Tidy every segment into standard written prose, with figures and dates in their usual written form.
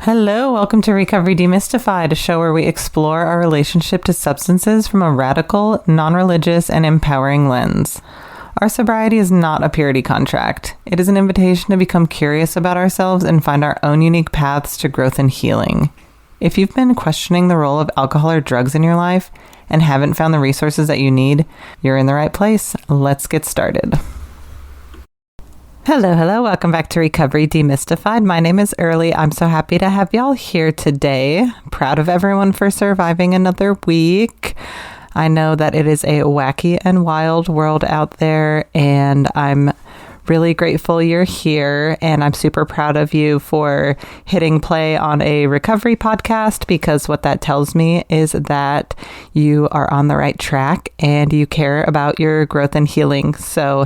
Hello, welcome to Recovery Demystified, a show where we explore our relationship to substances from a radical, non-religious, and empowering lens. Our sobriety is not a purity contract. It is an invitation to become curious about ourselves and find our own unique paths to growth and healing. If you've been questioning the role of alcohol or drugs in your life and haven't found the resources that you need, you're in the right place. Let's get started. Hello. Welcome back to Recovery Demystified. My name is Early. I'm so happy to have y'all here today. Proud of everyone for surviving another week. I know that it is a wacky and wild world out there, and I'm really grateful you're here, and I'm super proud of you for hitting play on a recovery podcast, because what that tells me is that you are on the right track and you care about your growth and healing. So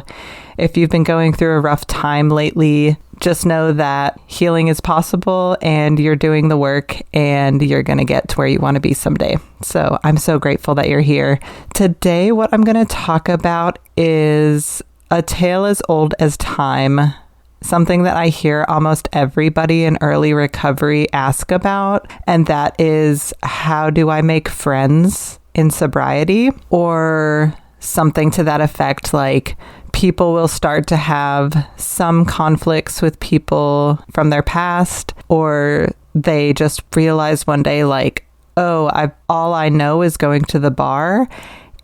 if you've been going through a rough time lately, just know that healing is possible and you're doing the work and you're going to get to where you want to be someday. So I'm so grateful that you're here. Today, what I'm going to talk about is a tale as old as time, something that I hear almost everybody in early recovery ask about, and that is, how do I make friends in sobriety? Or something to that effect, like people will start to have some conflicts with people from their past, or they just realize one day, like, oh, all I know is going to the bar,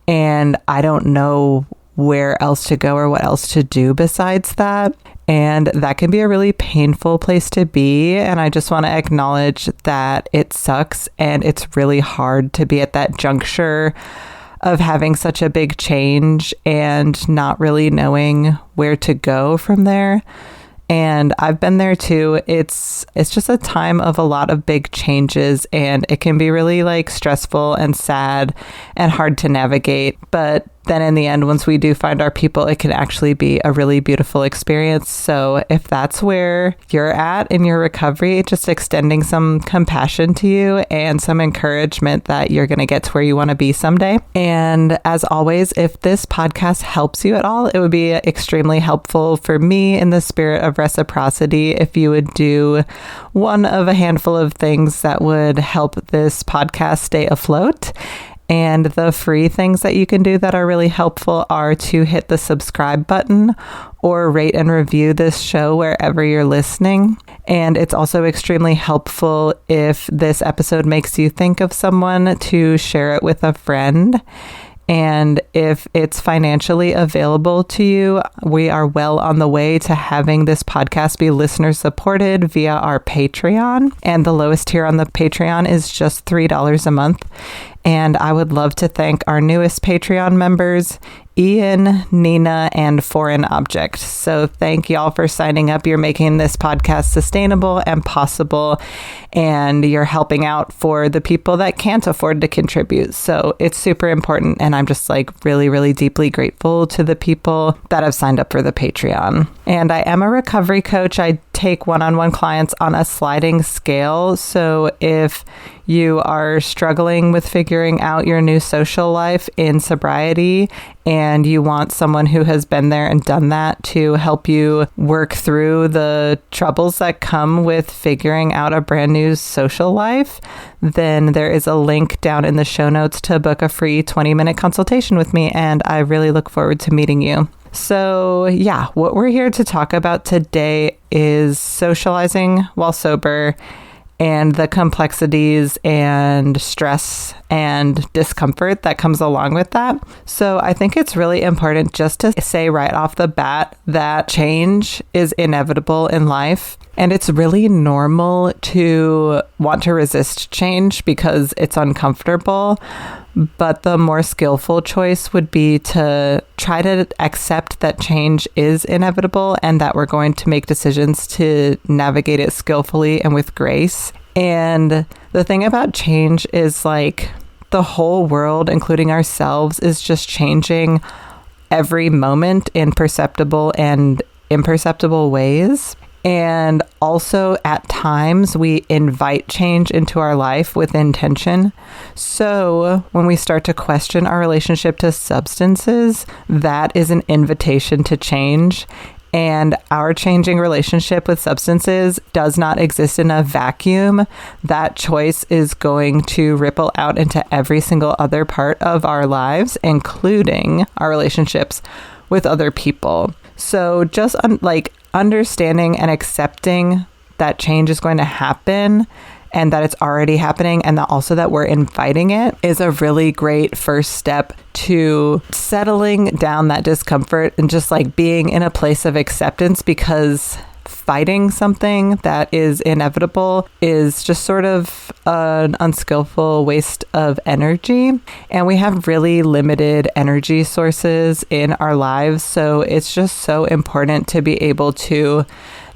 and I don't know where else to go or what else to do besides that. And that can be a really painful place to be. And I just want to acknowledge that it sucks and it's really hard to be at that juncture of having such a big change and not really knowing where to go from there. And I've been there too. It's just a time of a lot of big changes, and it can be really like stressful and sad and hard to navigate. But then in the end, once we do find our people, it can actually be a really beautiful experience. So if that's where you're at in your recovery, just extending some compassion to you and some encouragement that you're going to get to where you want to be someday. And as always, if this podcast helps you at all, it would be extremely helpful for me, in the spirit of reciprocity, if you would do one of a handful of things that would help this podcast stay afloat. And the free things that you can do that are really helpful are to hit the subscribe button or rate and review this show wherever you're listening. And it's also extremely helpful if this episode makes you think of someone to share it with a friend. And if it's financially available to you, we are well on the way to having this podcast be listener supported via our Patreon. And the lowest tier on the Patreon is just $3 a month. And I would love to thank our newest Patreon members, Ian, Nina, and Foreign Object. So thank y'all for signing up. You're making this podcast sustainable and possible, and you're helping out for the people that can't afford to contribute. So it's super important, and I'm just like really, really deeply grateful to the people that have signed up for the Patreon. And I am a recovery coach. I take one-on-one clients on a sliding scale. So if you are struggling with figuring out your new social life in sobriety, and you want someone who has been there and done that to help you work through the troubles that come with figuring out a brand new social life, then there is a link down in the show notes to book a free 20-minute consultation with me, and I really look forward to meeting you. So yeah, what we're here to talk about today is socializing while sober, and the complexities and stress and discomfort that comes along with that. So I think it's really important just to say right off the bat that change is inevitable in life. And it's really normal to want to resist change because it's uncomfortable. But the more skillful choice would be to try to accept that change is inevitable and that we're going to make decisions to navigate it skillfully and with grace. And the thing about change is, like, the whole world, including ourselves, is just changing every moment in perceptible and imperceptible ways. And also, at times, we invite change into our life with intention. So when we start to question our relationship to substances, that is an invitation to change. And our changing relationship with substances does not exist in a vacuum. That choice is going to ripple out into every single other part of our lives, including our relationships with other people. So just understanding and accepting that change is going to happen and that it's already happening, and that also that we're inviting it, is a really great first step to settling down that discomfort and just like being in a place of acceptance, because fighting something that is inevitable is just sort of an unskillful waste of energy. And we have really limited energy sources in our lives. So it's just so important to be able to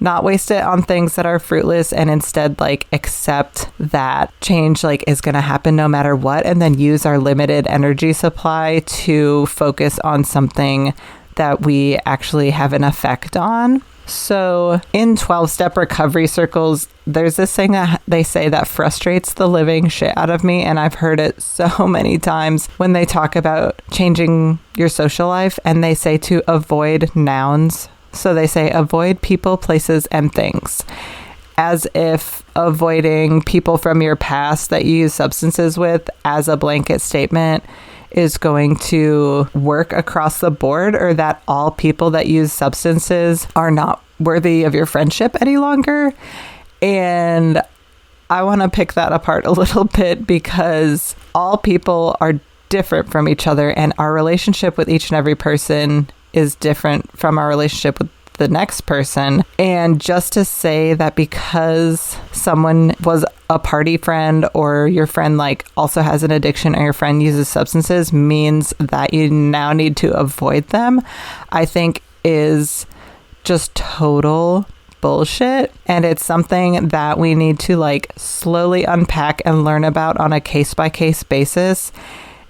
not waste it on things that are fruitless, and instead like accept that change like is going to happen no matter what, and then use our limited energy supply to focus on something that we actually have an effect on. So in 12-step recovery circles, there's this thing that they say that frustrates the living shit out of me. And I've heard it so many times when they talk about changing your social life, and they say to avoid nouns. So they say avoid people, places, and things, as if avoiding people from your past that you use substances with as a blanket statement is going to work across the board, or that all people that use substances are not worthy of your friendship any longer. And I want to pick that apart a little bit, because all people are different from each other, and our relationship with each and every person is different from our relationship with the next person. And just to say that because someone was a party friend, or your friend like also has an addiction, or your friend uses substances, means that you now need to avoid them, I think is just total bullshit. And it's something that we need to like slowly unpack and learn about on a case-by-case basis.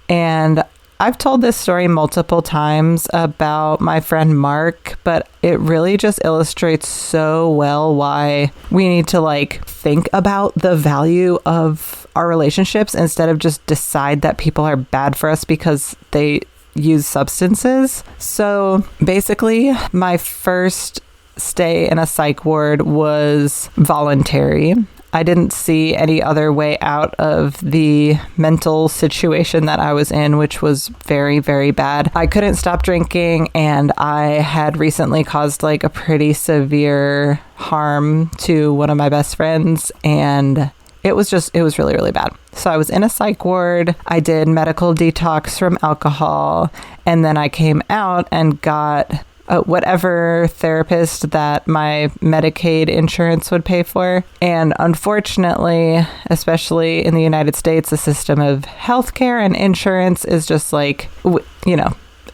And I've told this story multiple times about my friend Mark, but it really just illustrates so well why we need to like think about the value of our relationships instead of just decide that people are bad for us because they use substances. So basically, my first stay in a psych ward was voluntary. I didn't see any other way out of the mental situation that I was in, which was very, very bad. I couldn't stop drinking, and I had recently caused like a pretty severe harm to one of my best friends, and it was really, really bad. So I was in a psych ward. I did medical detox from alcohol, and then I came out and got whatever therapist that my Medicaid insurance would pay for. And unfortunately, especially in the United States, the system of healthcare and insurance is just like,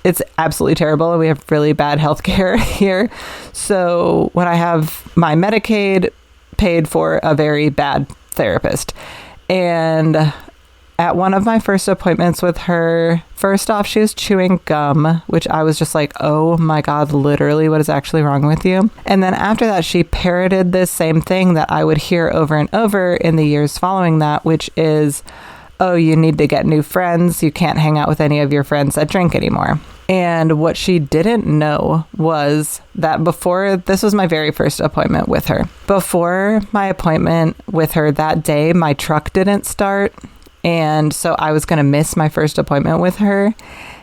it's absolutely terrible. And we have really bad healthcare here. So when I have my Medicaid paid for a very bad therapist, and at one of my first appointments with her, first off, she was chewing gum, which I was just like, oh my God, literally, what is actually wrong with you? And then after that, she parroted this same thing that I would hear over and over in the years following that, which is, oh, you need to get new friends. You can't hang out with any of your friends that drink anymore. And what she didn't know was that this was my very first appointment with her. Before my appointment with her that day, my truck didn't start. And so I was going to miss my first appointment with her.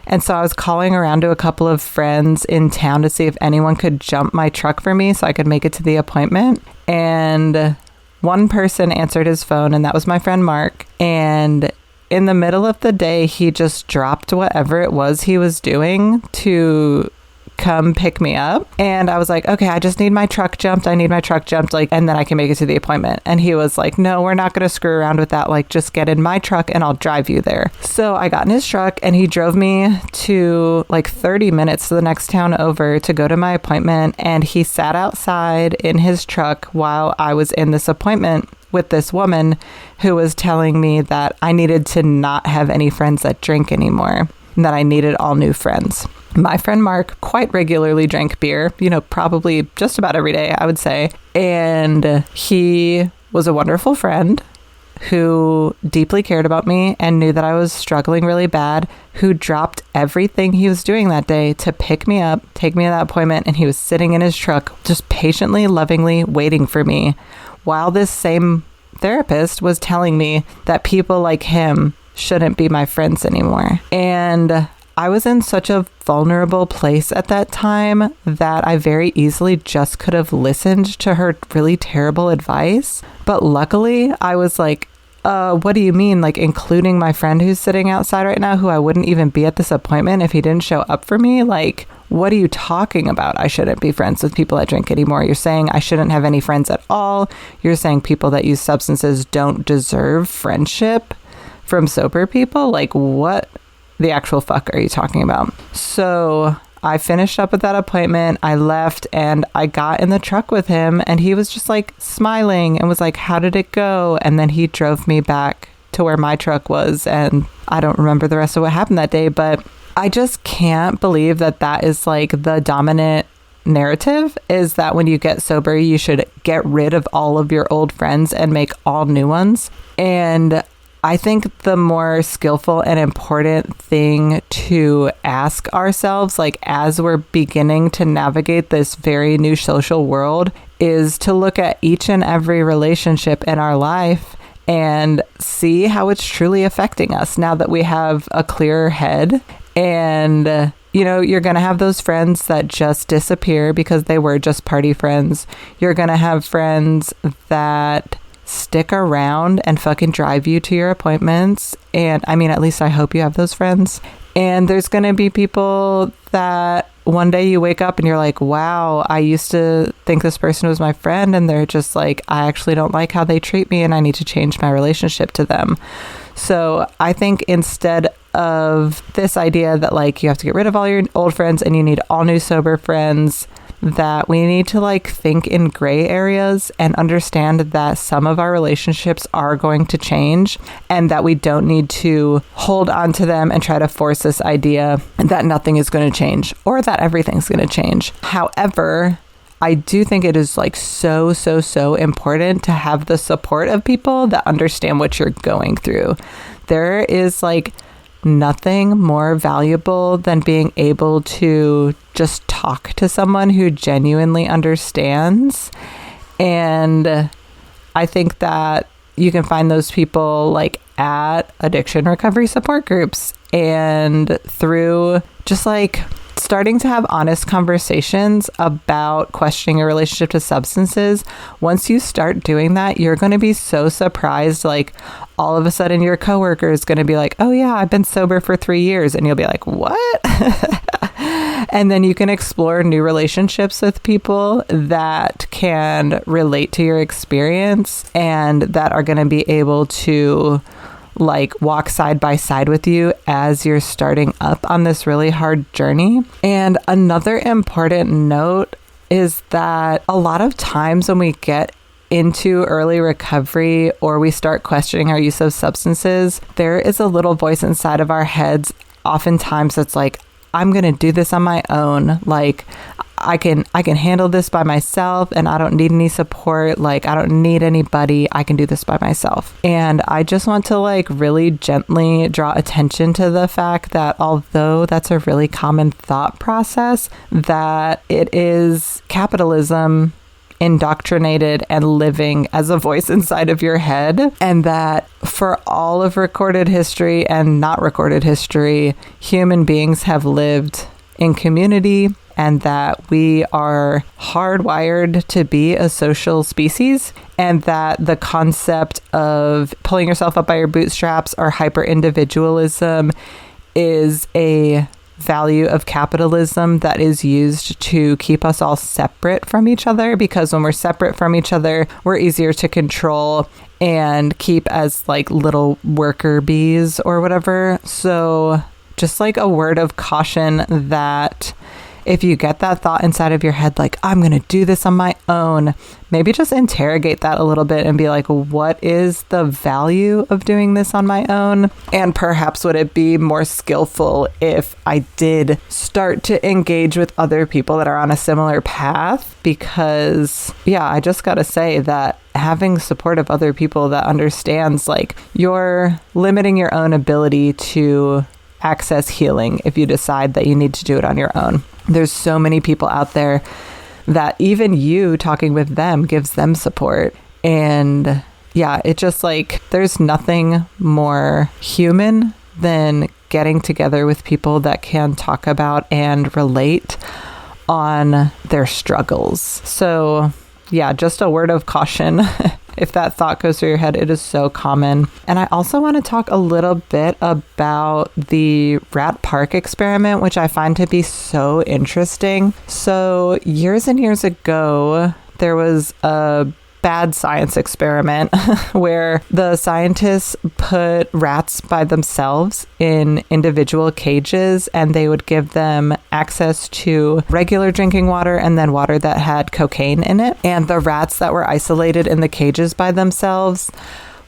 And so I was calling around to a couple of friends in town to see if anyone could jump my truck for me so I could make it to the appointment. And one person answered his phone, and that was my friend Mark. And in the middle of the day, he just dropped whatever it was he was doing to come pick me up. And I was like, okay, I just need my truck jumped. And then I can make it to the appointment. And he was like, no, we're not going to screw around with that. Like, just get in my truck and I'll drive you there. So I got in his truck, and he drove me to like 30 minutes to the next town over to go to my appointment. And he sat outside in his truck while I was in this appointment with this woman who was telling me that I needed to not have any friends that drink anymore, and that I needed all new friends. My friend Mark quite regularly drank beer, probably just about every day, I would say. And he was a wonderful friend who deeply cared about me and knew that I was struggling really bad, who dropped everything he was doing that day to pick me up, take me to that appointment, and he was sitting in his truck just patiently, lovingly waiting for me, while this same therapist was telling me that people like him shouldn't be my friends anymore. And I was in such a vulnerable place at that time that I very easily just could have listened to her really terrible advice. But luckily, I was like, what do you mean? Like, including my friend who's sitting outside right now, who I wouldn't even be at this appointment if he didn't show up for me? Like, what are you talking about? I shouldn't be friends with people that drink anymore. You're saying I shouldn't have any friends at all. You're saying people that use substances don't deserve friendship from sober people? Like, what the actual fuck are you talking about? So I finished up with that appointment. I left and I got in the truck with him, and he was just like smiling and was like, how did it go? And then he drove me back to where my truck was, and I don't remember the rest of what happened that day, but I just can't believe that that is like the dominant narrative, is that when you get sober, you should get rid of all of your old friends and make all new ones. And I think the more skillful and important thing to ask ourselves, like as we're beginning to navigate this very new social world, is to look at each and every relationship in our life and see how it's truly affecting us now that we have a clearer head. And you know, you're going to have those friends that just disappear because they were just party friends. You're going to have friends that stick around and fucking drive you to your appointments. And I mean, at least I hope you have those friends. And there's going to be people that one day you wake up and you're like, wow, I used to think this person was my friend, and they're just like, I actually don't like how they treat me and I need to change my relationship to them. So I think instead of this idea that like you have to get rid of all your old friends and you need all new sober friends, that we need to like think in gray areas and understand that some of our relationships are going to change, and that we don't need to hold on to them and try to force this idea that nothing is going to change or that everything's going to change. However, I do think it is like so important to have the support of people that understand what you're going through. There is like nothing more valuable than being able to just talk to someone who genuinely understands. And I think that you can find those people like at addiction recovery support groups, and through just like starting to have honest conversations about questioning your relationship to substances. Once you start doing that, you're going to be so surprised. Like all of a sudden your coworker is going to be like, oh yeah, I've been sober for 3 years. And you'll be like, what? And then you can explore new relationships with people that can relate to your experience and that are going to be able to like walk side by side with you as you're starting up on this really hard journey. And another important note is that a lot of times when we get into early recovery or we start questioning our use of substances, there is a little voice inside of our heads oftentimes that's like, I'm going to do this on my own. Like I can handle this by myself and I don't need any support. Like I don't need anybody. I can do this by myself. And I just want to like really gently draw attention to the fact that although that's a really common thought process, that it is capitalism indoctrinated and living as a voice inside of your head, and that for all of recorded history and not recorded history, human beings have lived in community, and that we are hardwired to be a social species, and that the concept of pulling yourself up by your bootstraps or hyper individualism is a value of capitalism that is used to keep us all separate from each other, because when we're separate from each other, we're easier to control and keep as like little worker bees or whatever. So just like a word of caution that if you get that thought inside of your head, like, I'm going to do this on my own, maybe just interrogate that a little bit and be like, what is the value of doing this on my own? And perhaps would it be more skillful if I did start to engage with other people that are on a similar path? Because, yeah, I just got to say that having support of other people that understands, like, you're limiting your own ability to access healing if you decide that you need to do it on your own. There's so many people out there that even you talking with them gives them support. And yeah, it just, like, there's nothing more human than getting together with people that can talk about and relate on their struggles. So yeah, just a word of caution. If that thought goes through your head, it is so common. And I also want to talk a little bit about the rat park experiment, which I find to be so interesting. So years and years ago, there was a bad science experiment where the scientists put rats by themselves in individual cages, and they would give them access to regular drinking water and then water that had cocaine in it. And the rats that were isolated in the cages by themselves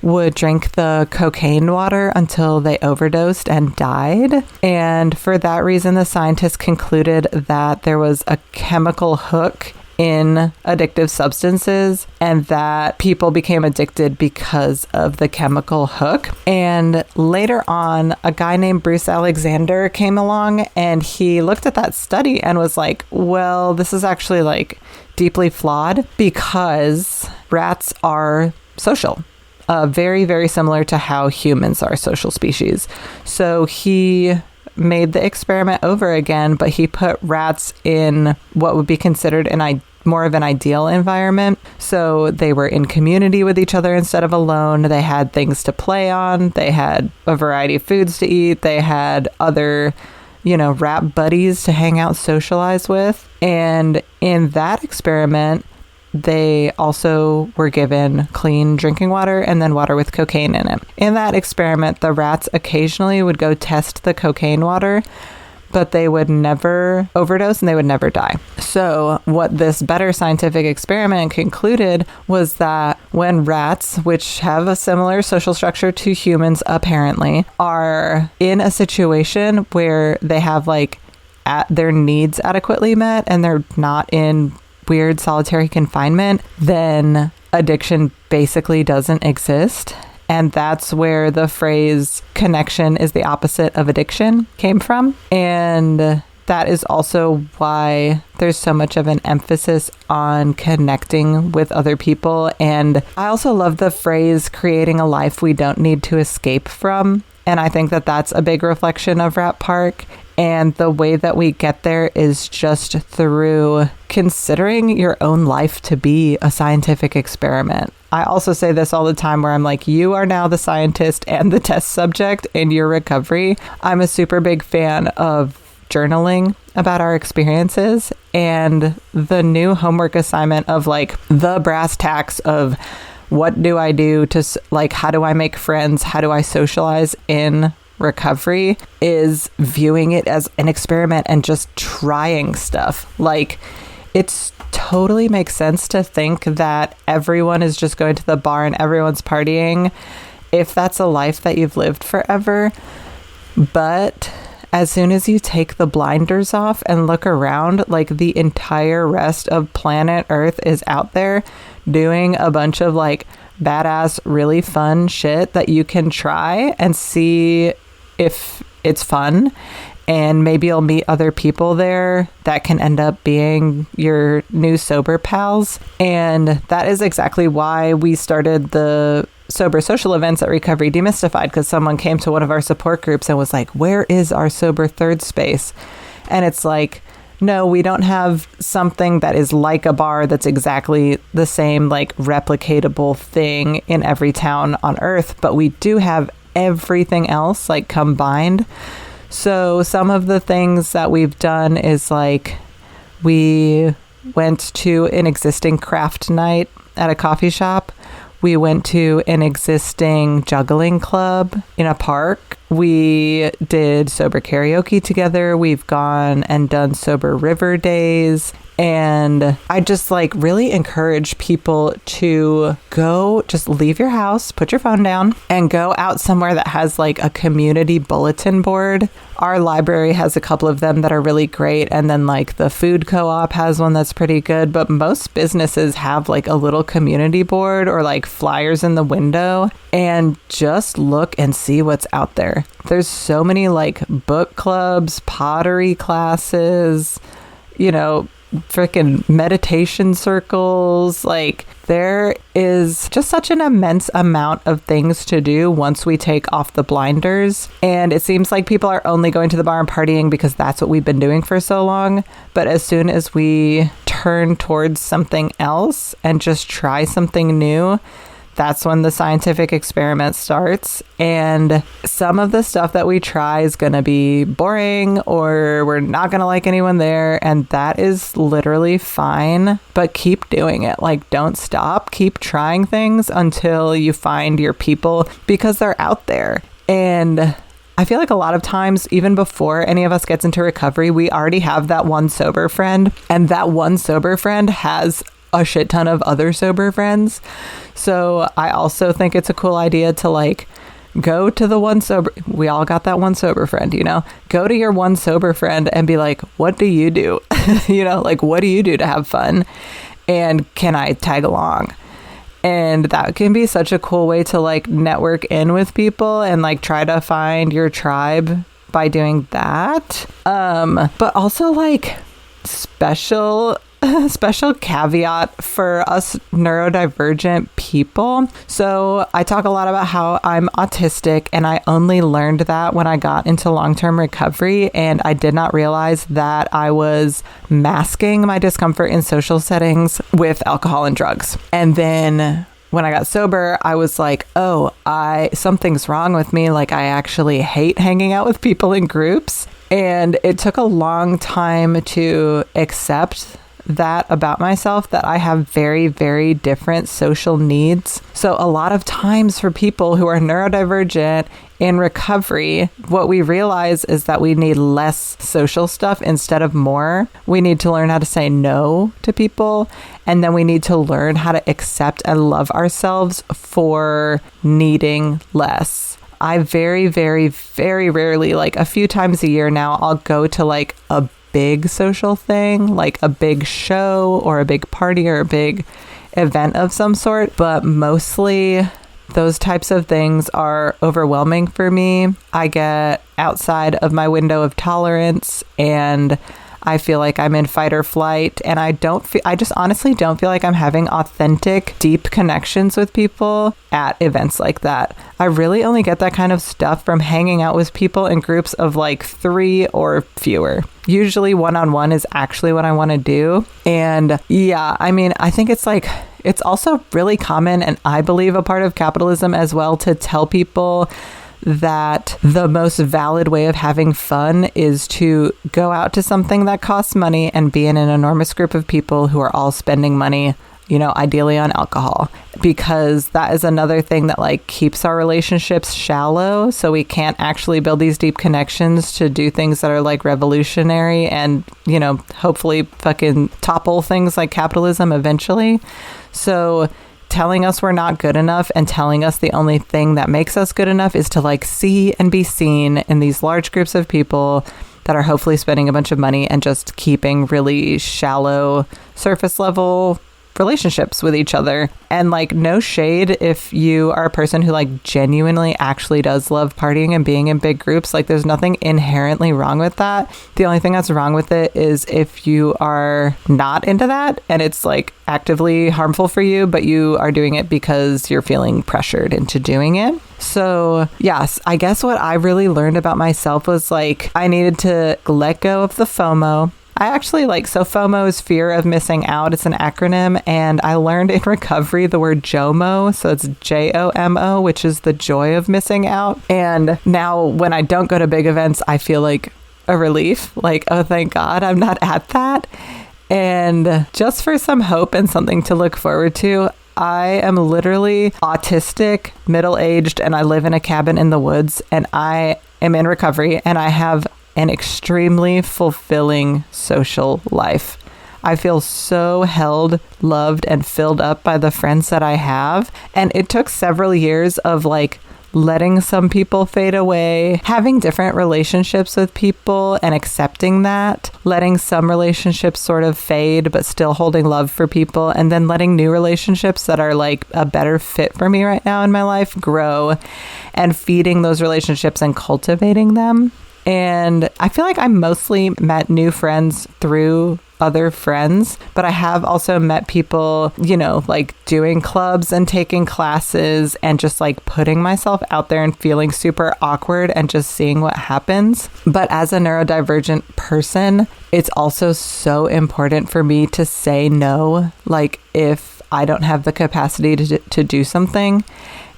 would drink the cocaine water until they overdosed and died. And for that reason, the scientists concluded that there was a chemical hook in addictive substances and that people became addicted because of the chemical hook. And later on, a guy named Bruce Alexander came along and he looked at that study and was like, well, this is actually, like, deeply flawed because rats are social. Very, very similar to how humans are a social species. So he made the experiment over again, but he put rats in what would be considered more of an ideal environment. So they were in community with each other instead of alone. They had things to play on. They had a variety of foods to eat. They had other, rat buddies to hang out, socialize with. And in that experiment, they also were given clean drinking water and then water with cocaine in it. In that experiment, the rats occasionally would go test the cocaine water, but they would never overdose and they would never die. So what this better scientific experiment concluded was that when rats, which have a similar social structure to humans apparently, are in a situation where they have, like, their needs adequately met and they're not in weird solitary confinement, then addiction basically doesn't exist. And that's where the phrase connection is the opposite of addiction came from. And that is also why there's so much of an emphasis on connecting with other people. And I also love the phrase creating a life we don't need to escape from. And I think that that's a big reflection of Rat Park. And the way that we get there is just through considering your own life to be a scientific experiment. I also say this all the time where I'm like, you are now the scientist and the test subject in your recovery. I'm a super big fan of journaling about our experiences, and the new homework assignment of, like, the brass tacks of what do I do to, like, how do I make friends? How do I socialize in recovery is viewing it as an experiment and just trying stuff. Like, it's totally makes sense to think that everyone is just going to the bar and everyone's partying if that's a life that you've lived forever. But as soon as you take the blinders off and look around, like, the entire rest of planet Earth is out there doing a bunch of, like, badass, really fun shit that you can try and see if it's fun. And maybe you'll meet other people there that can end up being your new sober pals. And that is exactly why we started the sober social events at Recovery Demystified, because someone came to one of our support groups and was like, where is our sober third space? And it's like, no, we don't have something that is like a bar that's exactly the same, like, replicatable thing in every town on earth, but we do have everything else, like, combined. So some of the things that we've done is, like, we went to an existing craft night at a coffee shop. We went to an existing juggling club in a park. We did sober karaoke together. We've gone and done sober river days. And I just like really encourage people to go, just leave your house, put your phone down, and go out somewhere that has like a community bulletin board. Our library has a couple of them that are really great. And then like the food co-op has one that's pretty good. But most businesses have like a little community board or like flyers in the window, and just look and see what's out there. There's so many like book clubs, pottery classes, freaking meditation circles. Like there is just such an immense amount of things to do once we take off the blinders. And it seems like people are only going to the bar and partying because that's what we've been doing for so long. But as soon as we turn towards something else and just try something new, that's when the scientific experiment starts. And some of the stuff that we try is going to be boring, or we're not going to like anyone there. And that is literally fine. But keep doing it. Like, don't stop. Keep trying things until you find your people, because they're out there. And I feel like a lot of times, even before any of us gets into recovery, we already have that one sober friend. And that one sober friend has a shit ton of other sober friends. So I also think it's a cool idea to like go to the one sober, we all got that one sober friend, go to your one sober friend and be like, what do you do? Like, what do you do to have fun? And can I tag along? And that can be such a cool way to like network in with people and like try to find your tribe by doing that. But also like special caveat for us neurodivergent people. So I talk a lot about how I'm autistic, and I only learned that when I got into long-term recovery, and I did not realize that I was masking my discomfort in social settings with alcohol and drugs. And then when I got sober, I was like, oh, something's wrong with me. Like, I actually hate hanging out with people in groups. And it took a long time to accept that about myself, that I have very, very different social needs. So a lot of times for people who are neurodivergent in recovery, what we realize is that we need less social stuff instead of more. We need to learn how to say no to people, and then we need to learn how to accept and love ourselves for needing less. I very, very, very rarely, like a few times a year now, I'll go to like a big social thing, like a big show or a big party or a big event of some sort. But mostly those types of things are overwhelming for me. I get outside of my window of tolerance, and I feel like I'm in fight or flight, and I just honestly don't feel like I'm having authentic, deep connections with people at events like that. I really only get that kind of stuff from hanging out with people in groups of like 3 or fewer. Usually one-on-one is actually what I want to do. And yeah, I mean, I think it's also really common, and I believe a part of capitalism as well, to tell people that the most valid way of having fun is to go out to something that costs money and be in an enormous group of people who are all spending money, ideally on alcohol, because that is another thing that like keeps our relationships shallow. So we can't actually build these deep connections to do things that are like revolutionary and, hopefully fucking topple things like capitalism eventually. So telling us we're not good enough and telling us the only thing that makes us good enough is to like see and be seen in these large groups of people that are hopefully spending a bunch of money and just keeping really shallow, surface level relationships with each other. And like, no shade if you are a person who like genuinely actually does love partying and being in big groups. Like, there's nothing inherently wrong with that. The only thing that's wrong with it is if you are not into that and it's like actively harmful for you, but you are doing it because you're feeling pressured into doing it. So yes, I guess what I really learned about myself was like, I needed to let go of the FOMO. I actually so FOMO is fear of missing out. It's an acronym, and I learned in recovery the word JOMO. So it's JOMO, which is the joy of missing out. And now when I don't go to big events, I feel like a relief. Like, oh, thank God I'm not at that. And just for some hope and something to look forward to, I am literally autistic, middle-aged, and I live in a cabin in the woods, and I am in recovery, and I have an extremely fulfilling social life. I feel so held, loved, and filled up by the friends that I have. And it took several years of like letting some people fade away, having different relationships with people and accepting that, letting some relationships sort of fade, but still holding love for people, and then letting new relationships that are like a better fit for me right now in my life grow, and feeding those relationships and cultivating them. And I feel like I mostly met new friends through other friends, but I have also met people, you know, like doing clubs and taking classes and just like putting myself out there and feeling super awkward and just seeing what happens. But as a neurodivergent person, it's also so important for me to say no, like if I don't have the capacity to do something,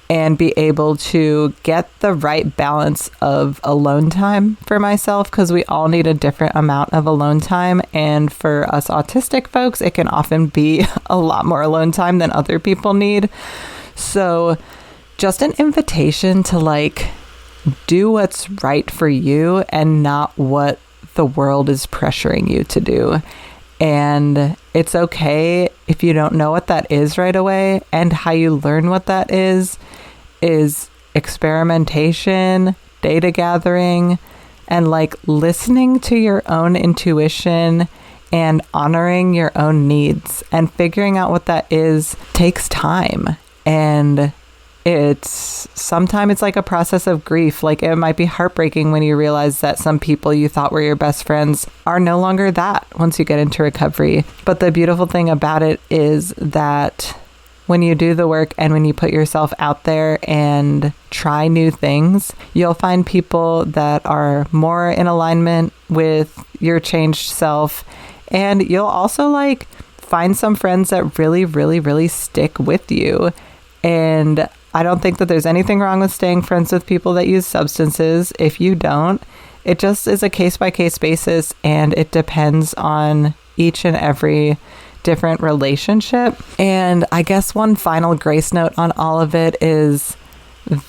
and be able to get the right balance of alone time for myself, because we all need a different amount of alone time. And for us autistic folks, it can often be a lot more alone time than other people need. So just an invitation to like do what's right for you and not what the world is pressuring you to do. And it's okay if you don't know what that is right away. And how you learn what that is experimentation, data gathering, and like listening to your own intuition and honoring your own needs. And figuring out what that is takes time. And sometimes it's like a process of grief. Like it might be heartbreaking when you realize that some people you thought were your best friends are no longer that once you get into recovery. But the beautiful thing about it is that when you do the work and when you put yourself out there and try new things, you'll find people that are more in alignment with your changed self. And you'll also like find some friends that really, really, really stick with you. And I don't think that there's anything wrong with staying friends with people that use substances. If you don't, it just is a case-by-case basis, and it depends on each and every different relationship. And I guess one final grace note on all of it is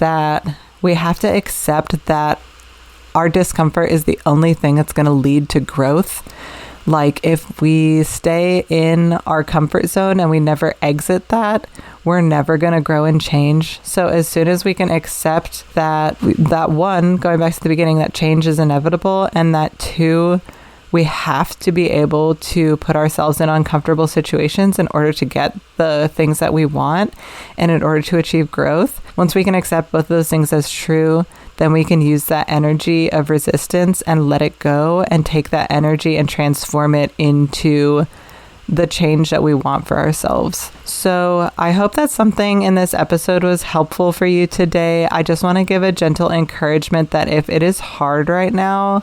that we have to accept that our discomfort is the only thing that's going to lead to growth. Like if we stay in our comfort zone and we never exit that, we're never going to grow and change. So as soon as we can accept that one, going back to the beginning, that change is inevitable, and that two, we have to be able to put ourselves in uncomfortable situations in order to get the things that we want and in order to achieve growth. Once we can accept both of those things as true, then we can use that energy of resistance and let it go and take that energy and transform it into the change that we want for ourselves. So I hope that something in this episode was helpful for you today. I just want to give a gentle encouragement that if it is hard right now,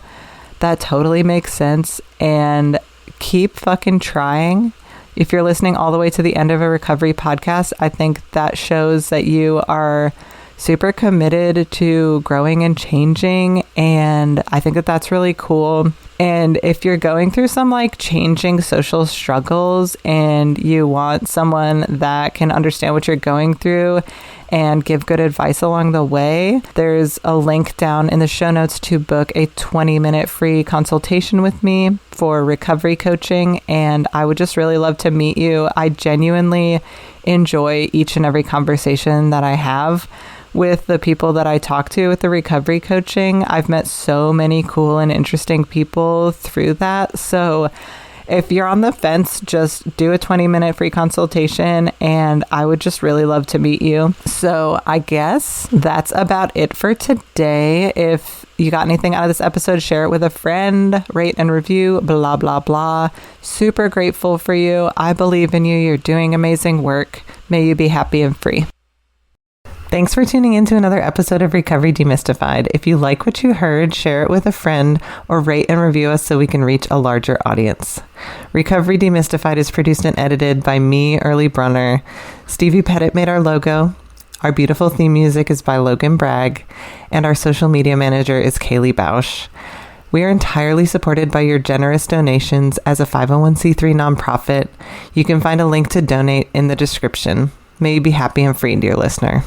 that totally makes sense, and keep fucking trying. If you're listening all the way to the end of a recovery podcast, I think that shows that you are super committed to growing and changing, and I think that that's really cool. And if you're going through some like changing social struggles and you want someone that can understand what you're going through and give good advice along the way, there's a link down in the show notes to book a 20-minute free consultation with me for recovery coaching. And I would just really love to meet you. I genuinely enjoy each and every conversation that I have with the people that I talk to with the recovery coaching. I've met so many cool and interesting people through that. So if you're on the fence, just do a 20-minute free consultation, and I would just really love to meet you. So I guess that's about it for today. If you got anything out of this episode, share it with a friend, rate and review, blah, blah, blah. Super grateful for you. I believe in you. You're doing amazing work. May you be happy and free. Thanks for tuning in to another episode of Recovery Demystified. If you like what you heard, share it with a friend or rate and review us so we can reach a larger audience. Recovery Demystified is produced and edited by me, Early Brunner. Stevie Pettit made our logo. Our beautiful theme music is by Logan Bragg. And our social media manager is Kaylee Bausch. We are entirely supported by your generous donations as a 501c3 nonprofit. You can find a link to donate in the description. May you be happy and free, dear listener.